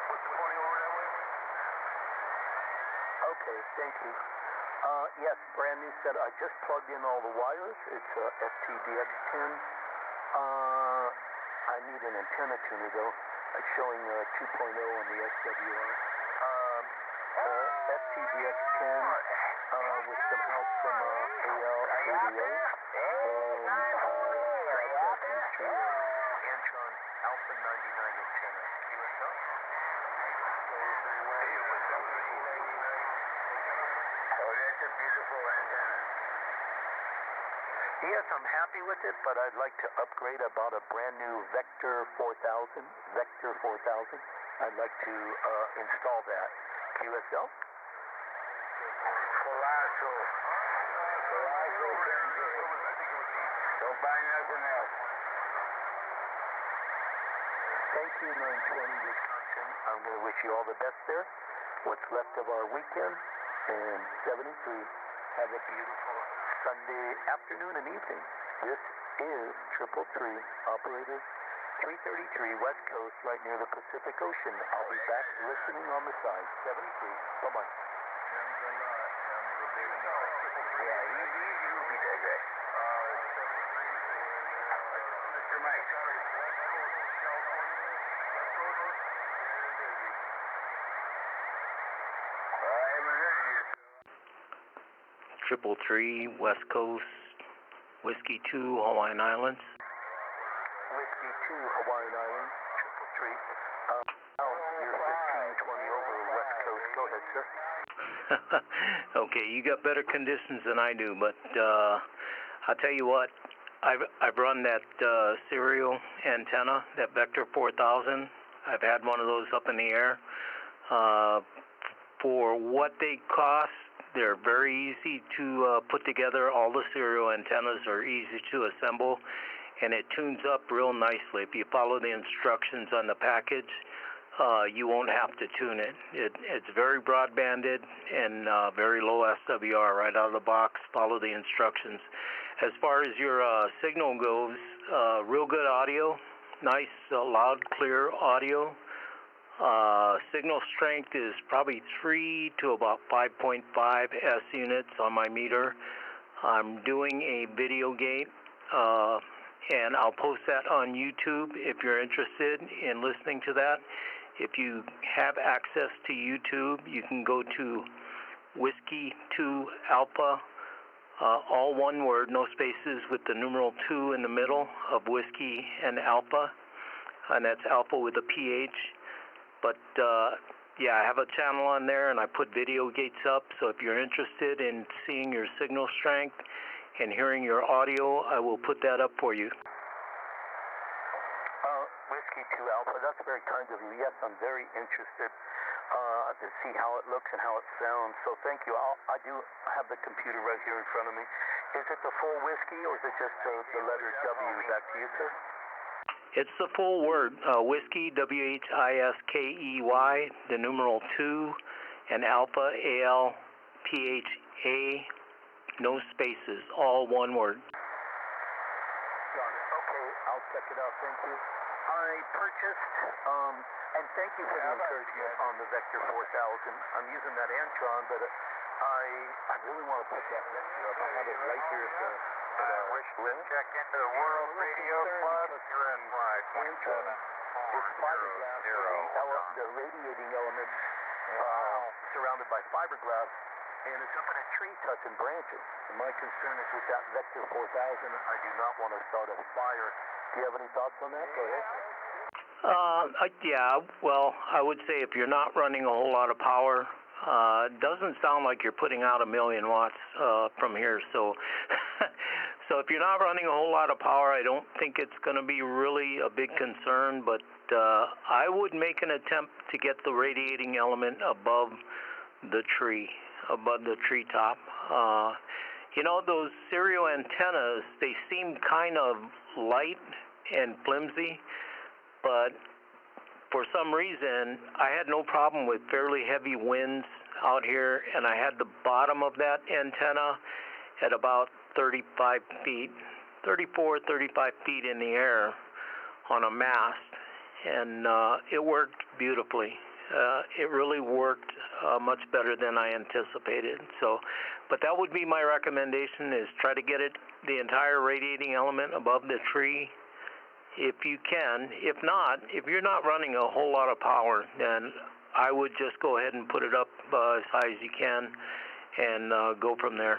put the 20 over that way? Okay, thank you. Yes, brand new set. I just plugged in all the wires. It's FTDX10. I need an antenna tuner though. It's showing 2.0 on the SWR. FTDX10 with some help from AL88 and broadcasting to Antron Alpha 99 antenna. QSL? Oh, that's a beautiful antenna. Yes, I'm happy with it, but I'd like to upgrade. I bought a brand new Vector 4000. I'd like to install that. QSL? Colossal. Don't buy nothing else. Thank you, 920 Wisconsin. I'm going to wish you all the best there. What's left of our weekend, and 73. Have a beautiful Sunday afternoon and evening. This is 333, operator 333 West Coast, right near the Pacific Ocean. I'll be back listening on the side. 73. Bye-bye. Yeah, you will be dead, right? 73. Mr. Mike. Triple three, West Coast, Whiskey 2, Hawaiian Islands. Whiskey 2, Hawaiian Islands, triple three. You're 1520 over West Coast. Go ahead, sir. Okay, you got better conditions than I do, but I'll tell you what, I've run that serial antenna, that Vector 4000. I've had one of those up in the air. For what they cost, they're very easy to put together. All the serial antennas are easy to assemble, and it tunes up real nicely. If you follow the instructions on the package, you won't have to tune it. It's very broadbanded and very low SWR right out of the box. Follow the instructions. As far as your signal goes, real good audio, nice, loud, clear audio. Signal strength is probably 3 to about 5.5 S units on my meter. I'm doing a video gate, and I'll post that on YouTube if you're interested in listening to that. If you have access to YouTube, you can go to Whiskey 2 Alpha, all one word, no spaces, with the numeral 2 in the middle of Whiskey and Alpha, and that's Alpha with a PH. But yeah, I have a channel on there, and I put video gates up, so if you're interested in seeing your signal strength and hearing your audio, I will put that up for you. Whiskey 2 Alpha, that's very kind of you. Yes, I'm very interested to see how it looks and how it sounds, so thank you. I do have the computer right here in front of me. Is it the full Whiskey, or is it just the letter W? Back to you, sir. It's the full word, Whiskey, WHISKEY, the numeral 2, and Alpha, ALPHA, no spaces, all one word. Got it. Okay, I'll check it out. Thank you. I purchased, and thank you for the encouragement on the Vector 4000. I'm using that Antron, but I really want to put that Vector up. I have it right here at the Let's check into the World Radio Plus USY 2740. The radiating element surrounded by fiberglass, and it's up in a tree touching branches. And my concern is with that Vector 4000, I do not want to start a fire. Do you have any thoughts on that? Go ahead. Yeah, well, I would say if you're not running a whole lot of power, it doesn't sound like you're putting out 1,000,000 watts from here. So, so if you're not running a whole lot of power, I don't think it's going to be really a big concern. But I would make an attempt to get the radiating element above the tree, above the treetop. You know, those serial antennas, they seem kind of light and flimsy, but for some reason, I had no problem with fairly heavy winds out here, and I had the bottom of that antenna at about 35 feet, 34, 35 feet in the air on a mast, and it worked beautifully. It really worked much better than I anticipated. So, but that would be my recommendation: is try to get it the entire radiating element above the tree, if you can. If not, if you're not running a whole lot of power, then I would just go ahead and put it up as high as you can, and go from there.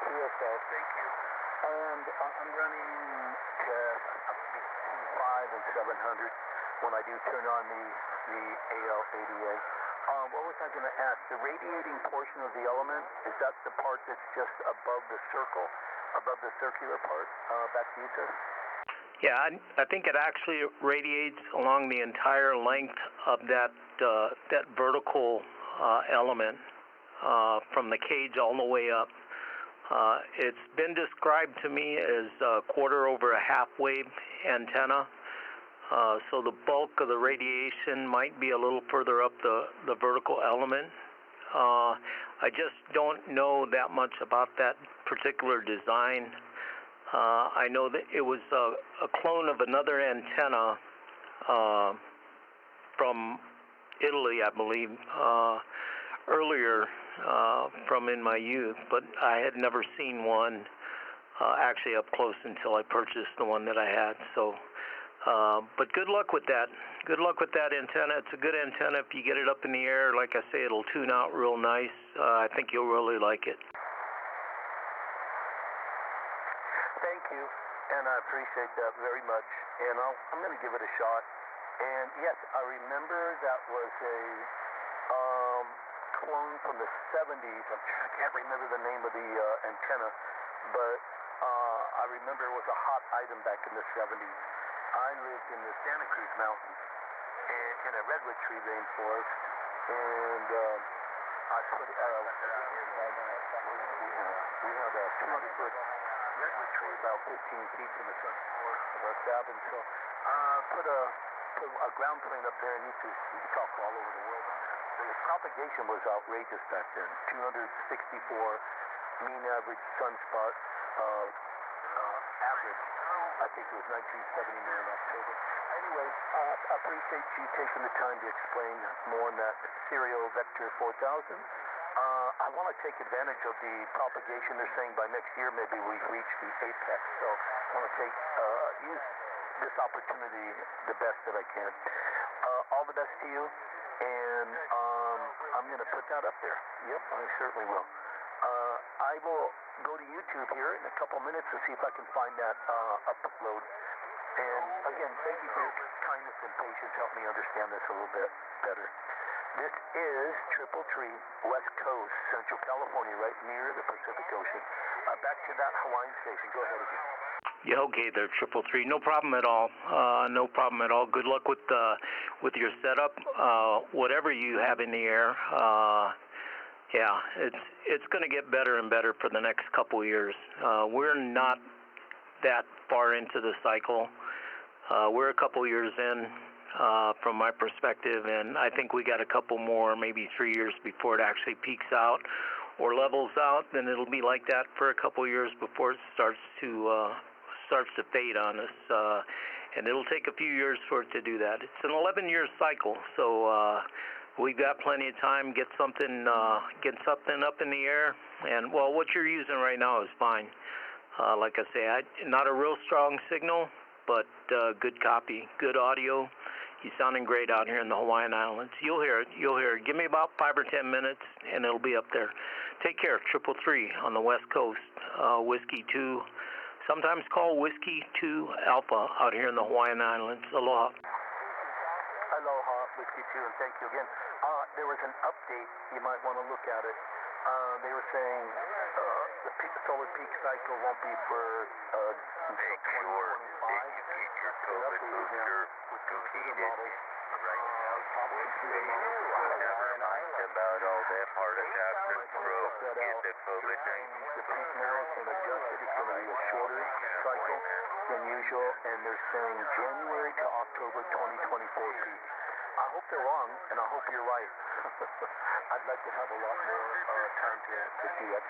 Thank you. And I'm running between 5 and 700 when I do turn on the AL80A. What was I going to ask? The radiating portion of the element, is that the part that's just above the circle, above the circular part? Back to you, sir. Yeah, I think it actually radiates along the entire length of that vertical element, from the cage all the way up. It's been described to me as a quarter over a half wave antenna. So the bulk of the radiation might be a little further up the vertical element. I just don't know that much about that particular design. I know that it was a clone of another antenna from Italy, I believe, earlier, from in my youth, but I had never seen one actually up close until I purchased the one that I had. So, but good luck with that. Good luck with that antenna. It's a good antenna. If you get it up in the air, like I say, it'll tune out real nice. I think you'll really like it. Thank you, and I appreciate that very much. And I'm going to give it a shot. And yes, I remember that was a clone from the 70s. I can't remember the name of the antenna, but I remember it was a hot item back in the 70s. I lived in the Santa Cruz Mountains in a redwood tree rainforest, and I put we had a 200-foot redwood tree about 15 feet from the front door of our cabin. So put a ground plane up there, and you could talk all over the world on that. The propagation was outrageous back then. 264 mean average sunspot average. I think it was 1979 October. Anyway, I appreciate you taking the time to explain more on that serial vector 4000. I want to take advantage of the propagation. They're saying by next year maybe we've reached the apex. So I want to use this opportunity the best that I can. All the best to you, and I'm going to put that up there. Yep, I certainly will. I will go to YouTube here in a couple minutes to see if I can find that upload. And again, thank you for your kindness and patience. Help me understand this a little bit better. This is 333 West Coast, Central California, right near the Pacific Ocean. Back to that Hawaiian station. Go ahead again. Yeah, okay there, 333. No problem at all. No problem at all. Good luck with your setup. Whatever you have in the air. Yeah, it's going to get better and better for the next couple of years. We're not that far into the cycle. We're a couple years in, from my perspective, and I think we got a couple more, maybe 3 years before it actually peaks out or levels out. Then it'll be like that for a couple years before it starts to fade on us, and it'll take a few years for it to do that. It's an 11-year cycle, so we've got plenty of time. Get something up in the air, and well, what you're using right now is fine. Like I say, not a real strong signal, but good copy, good audio. You're sounding great out here in the Hawaiian Islands. You'll hear it. Give me about 5 or 10 minutes, and it'll be up there. Take care. 333 on the West Coast. Whiskey 2, sometimes called Whiskey 2 Alpha, out here in the Hawaiian Islands. Aloha. Aloha, Whiskey 2, and thank you again. There was an update. You might want to look at it. They were saying the solar peak cycle won't be for Make sure that you get your COVID booster completed right now. Never mind about all that heart attack and stroke. Get the COVID-19 the peak now has been adjusted. It's going to be a shorter cycle than usual, and they're saying January to October 2024 peak. I hope they're wrong, and I hope you're right. I'd like to have a lot more time to do it.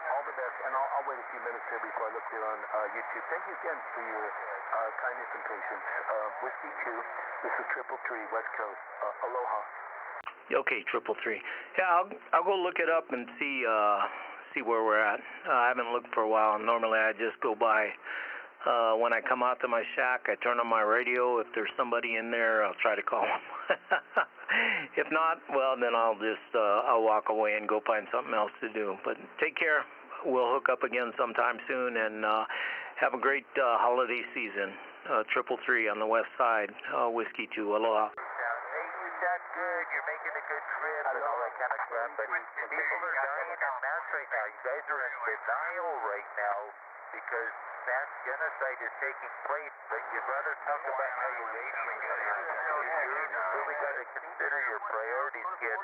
All the best, and I'll wait a few minutes here before I look there on YouTube. Thank you again for your kindness and patience. Whiskey 2, this is 333, West Coast. Aloha. Okay, 333. Yeah, I'll go look it up and see where we're at. I haven't looked for a while. Normally I just go by when I come out to my shack. I turn on my radio. If there's somebody in there, I'll try to call them. If not, well, then I'll walk away and go find something else to do. But take care. We'll hook up again sometime soon, and have a great holiday season. 333 on the west side, Whiskey 2, Aloha. That's good. You're making a good trip and all that kind of stuff. But people are dying en masse right now. You guys are in denial right now because mass genocide is taking place. But you'd rather talk about how you're raising. You've really got to consider your priorities, kid.